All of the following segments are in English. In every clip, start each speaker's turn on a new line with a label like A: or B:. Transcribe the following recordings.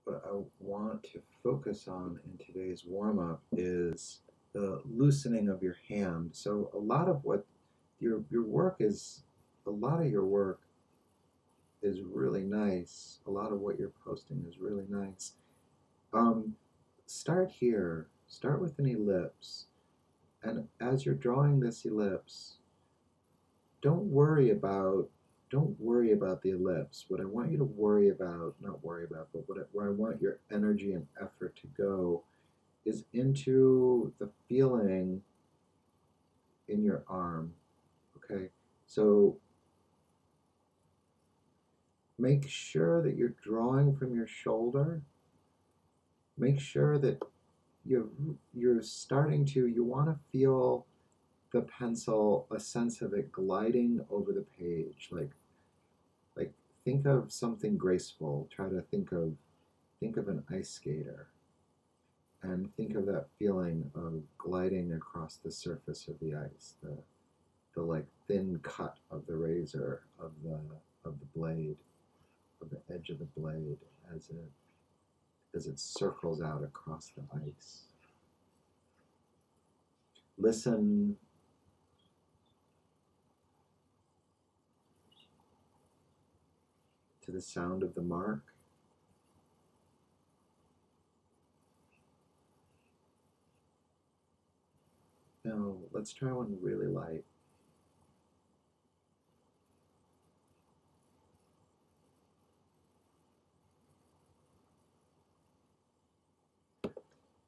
A: what I want to focus on in today's warm up is the loosening of your hand. So a lot of what your work is, a lot of your work is really nice. A lot of what you're posting is really nice. Um, Start here. Start with an ellipse, and as you're drawing this ellipse, don't worry about don't worry about the ellipse. What I want you to worry about, not worry about, but where I want your energy and effort to go is into the feeling in your arm. Okay? So make sure that you're drawing from your shoulder. Make sure that you're starting to, you want to feel the pencil, a sense of it gliding over the page, like think of something graceful. Try to think of an ice skater, and think of that feeling of gliding across the surface of the ice, the like thin cut of the razor of the blade, of the edge of the blade as it circles out across the ice. Listen to the sound of the mark. Now, let's try one really light.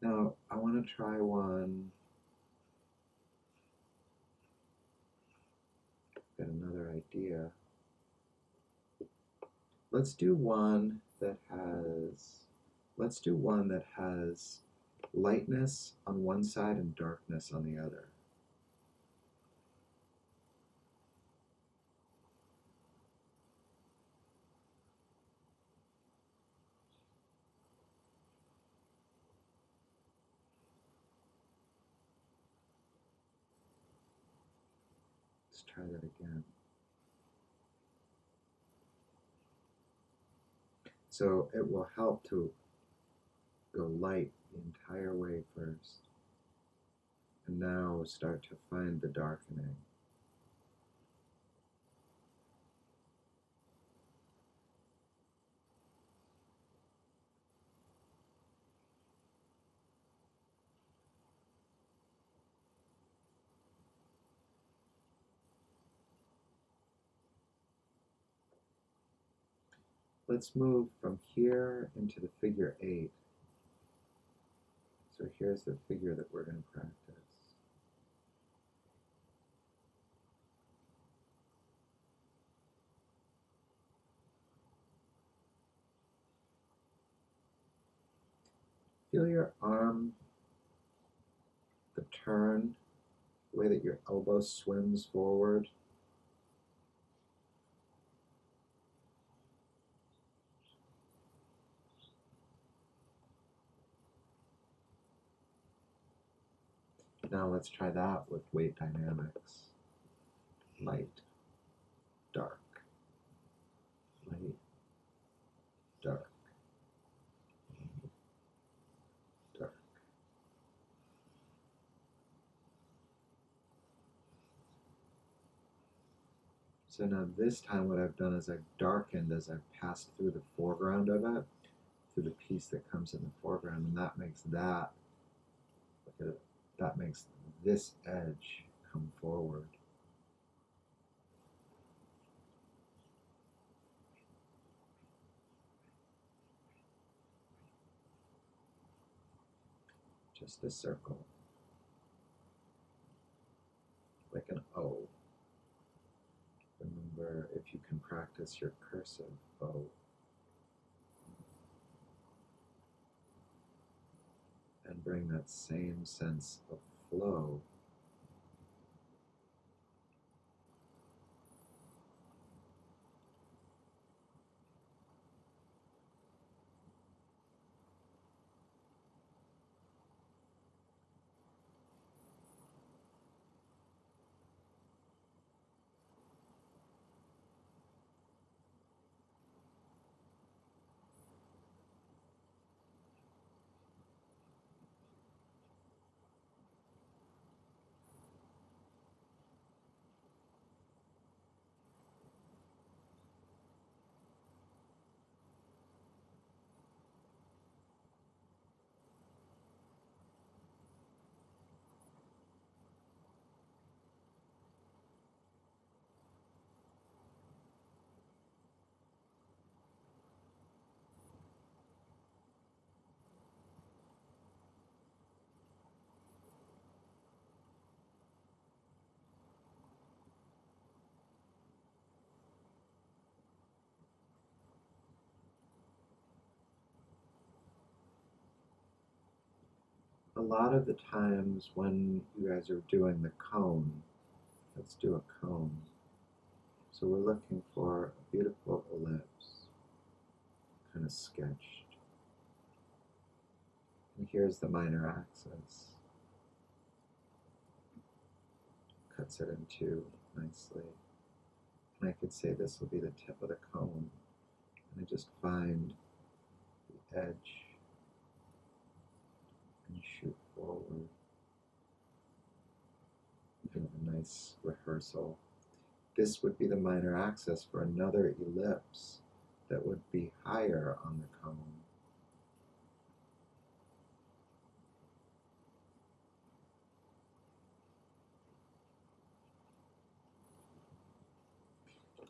A: Now, I want to try one. Got another idea. Let's do one that has lightness on one side and darkness on the other. Let's try that again. So it will help to go light the entire way first, and now start to find the darkening. Let's move from here into the figure 8. So here's the figure that we're going to practice. Feel your arm, the turn, the way that your elbow swims forward. Now let's try that with weight dynamics. Light, dark, light, dark, dark. So now this time what I've done is I've darkened as I've passed through the foreground of it, through the piece that comes in the foreground, and that makes that makes this edge come forward. Just a circle, like an O. Remember, if you can practice your cursive O. And bring that same sense of flow a lot of the times when you guys are doing the cone, let's do a cone. So we're looking for a beautiful ellipse, kind of sketched. And here's the minor axis. Cuts it in two nicely. And I could say this will be the tip of the cone. And I just find the edge and shoot forward. Kind of a nice rehearsal. This would be the minor axis for another ellipse that would be higher on the cone.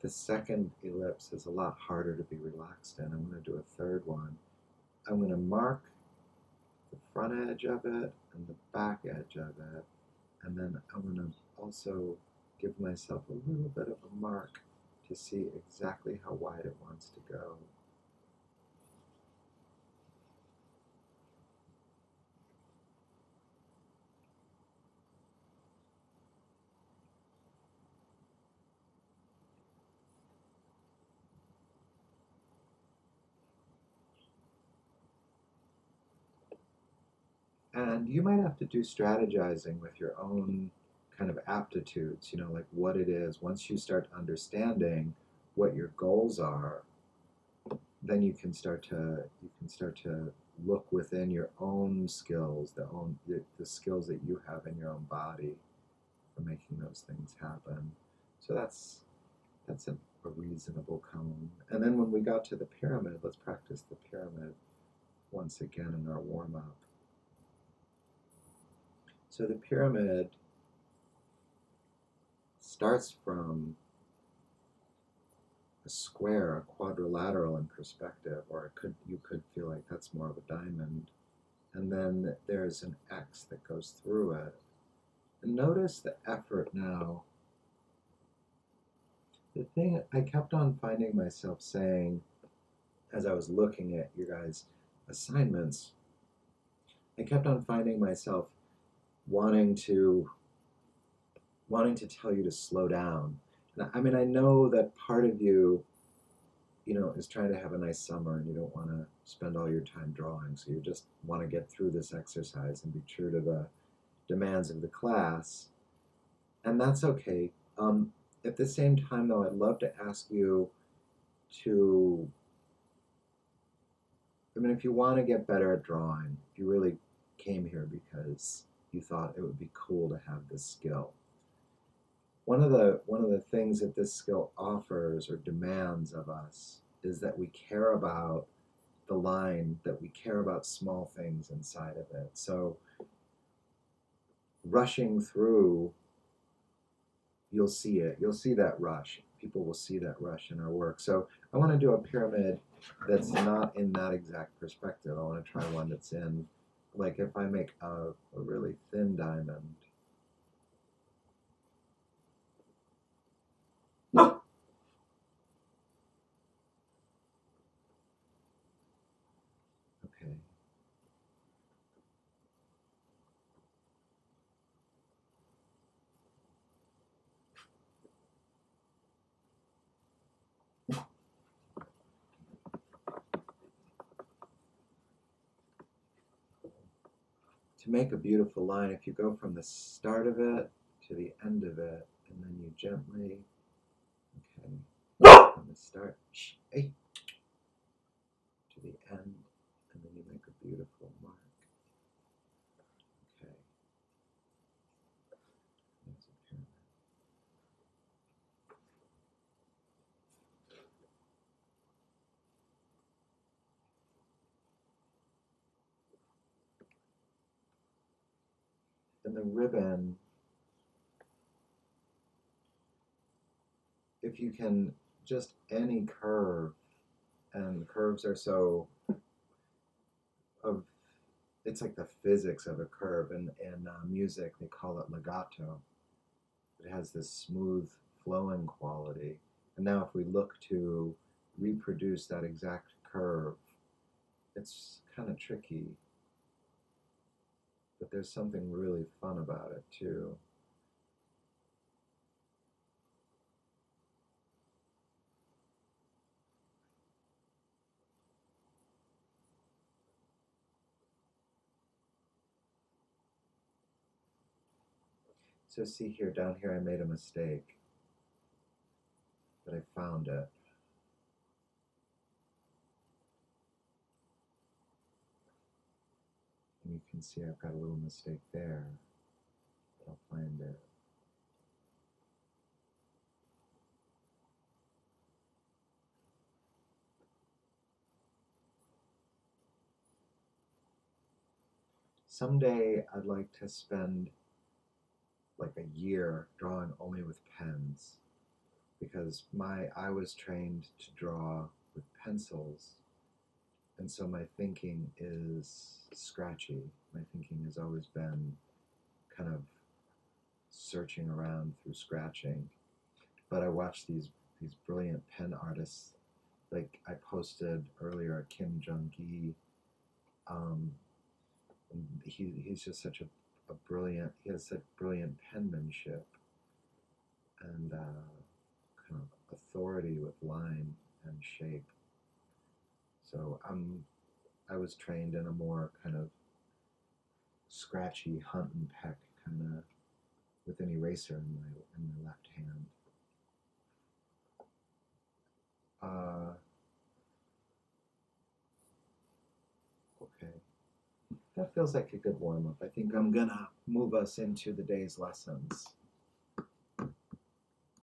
A: The second ellipse is a lot harder to be relaxed in. I'm going to do a third one. I'm going to mark the front edge of it and the back edge of it, and then I'm going to also give myself a little bit of a mark to see exactly how wide it wants to go. And you might have to do strategizing with your own kind of aptitudes, you know, like what it is. Once you start understanding what your goals are, then you can start to look within your own skills, the skills that you have in your own body for making those things happen. So that's a reasonable cone. And then when we got to the pyramid, let's practice the pyramid once again in our warm-up. So the pyramid starts from a square, a quadrilateral in perspective, or you could feel like that's more of a diamond. And then there's an X that goes through it. And notice the effort now. The thing I kept on finding myself saying as I was looking at you guys' assignments, I kept on finding myself wanting to tell you to slow down. And I mean, I know that part of you, you know, is trying to have a nice summer and you don't want to spend all your time drawing, so you just want to get through this exercise and be true to the demands of the class. And that's okay. At the same time, though, I'd love to ask you to, I mean, if you want to get better at drawing, if you really came here because you thought it would be cool to have this skill, one of the things that this skill offers or demands of us is that we care about the line, that we care about small things inside of it. So rushing through, you'll see it. You'll see that rush. People will see that rush in our work. So I want to do a pyramid that's not in that exact perspective. I want to try one that's in, like if I make a really thin diamond. Okay. To make a beautiful line, if you go from the start of it to the end of it, and then you gently, okay, from the start, hey, to the end, and then you make a beautiful mark. Okay. There's a pyramid. And the ribbon, if you can, just any curve, and curves are so of, it's like the physics of a curve. In music, they call it legato. It has this smooth flowing quality. And now if we look to reproduce that exact curve, it's kind of tricky. but there's something really fun about it too. So see here, down here I made a mistake, but I found it. And you can see I've got a little mistake there, but I'll find it. Someday I'd like to spend like a year drawing only with pens because I was trained to draw with pencils, and so my thinking is scratchy. My thinking has always been kind of searching around through scratching. But I watch these brilliant pen artists. Like I posted earlier, Kim Jung Gi. Um, he's just such a brilliant. He has such brilliant penmanship and kind of authority with line and shape. So I was trained in a more kind of scratchy hunt and peck kind of with an eraser in my left hand. Okay, that feels like a good warm up. I think I'm gonna move us into the day's lessons.